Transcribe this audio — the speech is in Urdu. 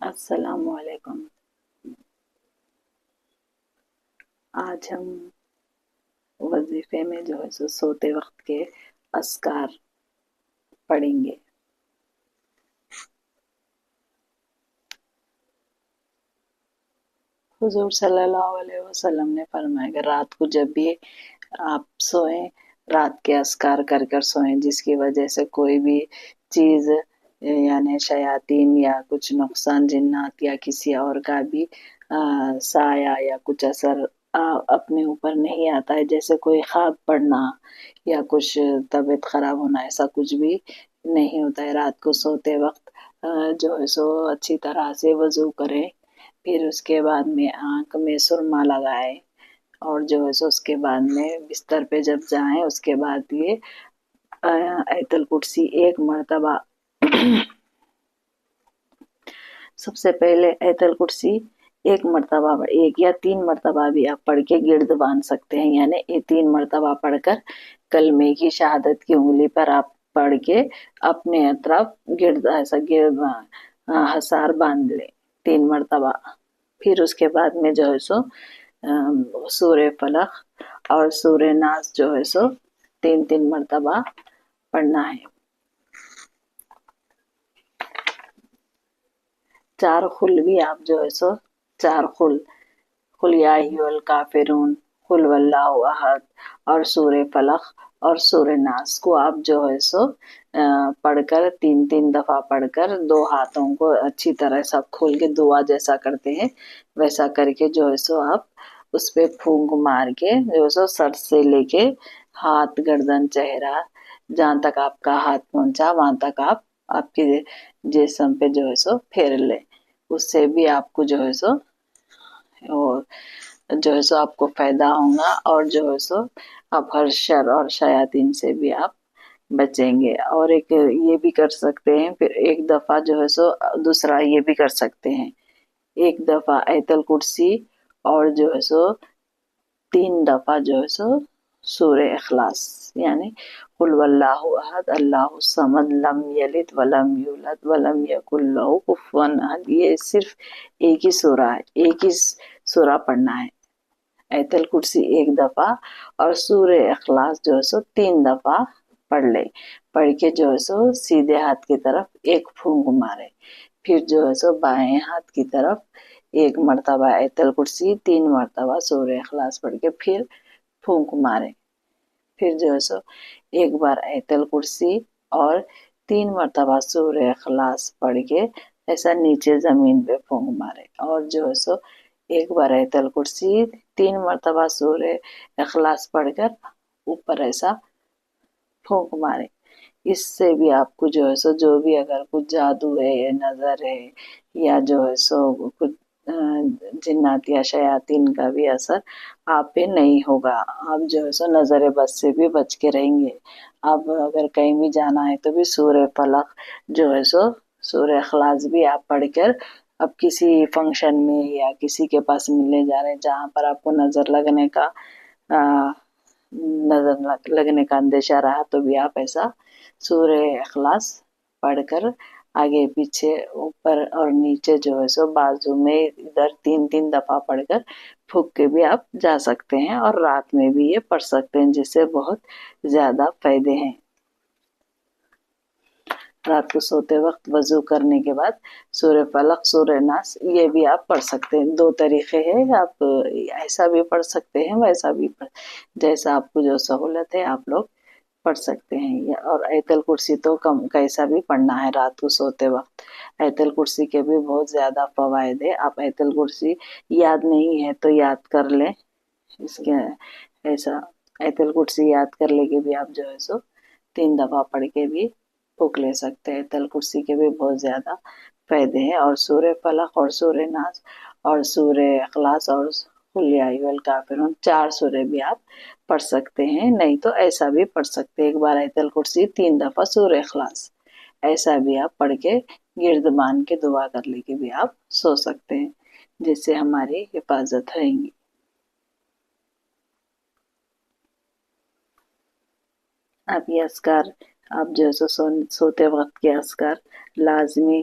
السلام علیکم۔ آج ہم وظیفے میں جو ہے سوتے وقت کے اذکار پڑھیں گے۔ حضور صلی اللہ علیہ وسلم نے فرمایا کہ رات کو جب بھی آپ سوئیں، رات کے اذکار کر کر سوئیں، جس کی وجہ سے کوئی بھی چیز یعنی شیاطین یا کچھ نقصان جنات یا کسی اور کا بھی سایہ یا کچھ اثر اپنے اوپر نہیں آتا ہے، جیسے کوئی خواب پڑنا یا کچھ طبیعت خراب ہونا، ایسا کچھ بھی نہیں ہوتا ہے۔ رات کو سوتے وقت جو ہے سو اچھی طرح سے وضو کریں، پھر اس کے بعد میں آنکھ میں سرما لگائے، اور جو ہے سو اس کے بعد میں بستر پہ جب جائیں اس کے بعد یہ آیت الکرسی ایک مرتبہ سب سے پہلے آیت الکرسی ایک مرتبہ، ایک یا 3 مرتبہ بھی آپ پڑھ کے گرد باندھ سکتے ہیں، یعنی یہ 3 مرتبہ پڑھ کر کلمے کی شہادت کی انگلی پر آپ پڑھ کے اپنے اطراف گرد ایسا گرد حصار باندھ لیں 3 مرتبہ۔ پھر اس کے بعد میں جو ہے سو سورہ فلق اور سورہ ناس جو ہے سو 3 مرتبہ پڑھنا ہے۔ 4 خل بھی آپ جو ہے سو 4 خل، قل یا ایھا الکافرون، قل واللہ احد اور سورہ فلق اور سورہ ناس کو آپ جو ہے سو پڑھ کر 3 دفعہ پڑھ کر 2 ہاتھوں کو اچھی طرح سب کھول کے دعا جیسا کرتے ہیں ویسا کر کے جو ہے سو آپ اس پہ پھونک مار کے جو ہے سو سر سے لے کے ہاتھ، گردن، چہرہ، جہاں تک آپ کا ہاتھ پہنچا وہاں تک آپ کے جسم پہ جو ہے سو پھیر لیں۔ اس سے بھی آپ کو جو ہے سو اور جو ہے سو آپ کو فائدہ ہوگا، اور جو ہے سو آپ ہر شر اور شیاطین سے بھی آپ بچیں گے۔ اور ایک یہ بھی کر سکتے ہیں، پھر ایک دفعہ جو ہے سو دوسرا یہ بھی کر سکتے ہیں، ایک دفعہ آیت الکرسی اور جو ہے سو 3 دفعہ جو ہے سو سورہ اخلاص، یعنی قل واللہ احد اللہ الصمد لم یلد ولم یولد ولم یکن لہ کفوا احد۔ یہ صرف ایک ہی سورہ ہے، ایک ہی سورہ پڑھنا ہے، آیت الکرسی ایک دفعہ اور سورہ اخلاص جو ہے سو 3 دفعہ پڑھ لے، پڑھ کے جو ہے سو سیدھے ہاتھ کی طرف ایک پھونک مارے، پھر جو ہے سو بائیں ہاتھ کی طرف 1 مرتبہ آیت الکرسی، 3 مرتبہ سورہ اخلاص پڑھ کے پھر پھونک مارے، پھر جو ہے سو ایک بار آیت الکرسی اور 3 مرتبہ سورہ اخلاص پڑھ کے ایسا نیچے زمین پہ پھونک مارے، اور جو ہے سو ایک بار آیت الکرسی، 3 مرتبہ سورہ اخلاص پڑھ کر اوپر ایسا پھونک مارے۔ اس سے بھی آپ کو جو ہے سو جو بھی اگر کچھ جادو ہے، نظر ہے، یا جو ہے سو کچھ جنات یا شیاطین کا بھی اثر آپ پہ نہیں ہوگا، آپ جو ہے سو نظر بد سے بھی بچ کے رہیں گے۔ اب اگر کہیں بھی جانا ہے تو بھی سورہ فلق جو ہے سو سورہ اخلاص بھی آپ پڑھ کر اب کسی فنکشن میں یا کسی کے پاس ملنے جا رہے ہیں جہاں پر آپ کو نظر لگنے کا اندیشہ رہا تو بھی آپ ایسا سورہ اخلاص پڑھ کر آگے پیچھے اوپر اور نیچے جو ہے سو بازو میں ادھر 3 دفعہ پڑھ کر پھونک کے بھی آپ جا سکتے ہیں، اور رات میں بھی یہ پڑھ سکتے ہیں، جس سے بہت زیادہ فائدے ہیں۔ رات کو سوتے وقت وضو کرنے کے بعد سورہ فلق، سورہ ناس یہ بھی آپ پڑھ سکتے ہیں۔ 2 طریقے ہیں، آپ ایسا بھی پڑھ سکتے ہیں، ویسا بھی جیسا آپ کو جو سہولت ہے آپ لوگ پڑھ سکتے ہیں۔ اور آیت الکرسی تو کیسا بھی پڑھنا ہے رات کو سوتے وقت۔ آیت الکرسی کے بھی بہت زیادہ فوائد ہے، آپ آیت الکرسی یاد نہیں ہے تو یاد کر لیں، اس کے ایسا آیت الکرسی یاد کر لے کے بھی آپ جو ہے سو 3 دفعہ پڑھ کے بھی پھونک لے سکتے ہیں۔ آیت الکرسی کے بھی بہت زیادہ فائدے ہیں، اور سورہ فلق اور سورہ ناس اور سورہ اخلاص اور قل یا ایھا الکافرون 4 سورے بھی آپ پڑھ سکتے ہیں، نہیں تو ایسا بھی پڑھ سکتے ہیں، ایک بار آیت الکرسی 3 دفعہ سورہ اخلاص، ایسا بھی آپ پڑھ کے گرد باندھ کے دعا کر لے کے بھی آپ سو سکتے ہیں، جس سے ہماری حفاظت رہیں گی۔ آپ یہ اذکار آپ جو ہے سو سوتے وقت کے اذکار لازمی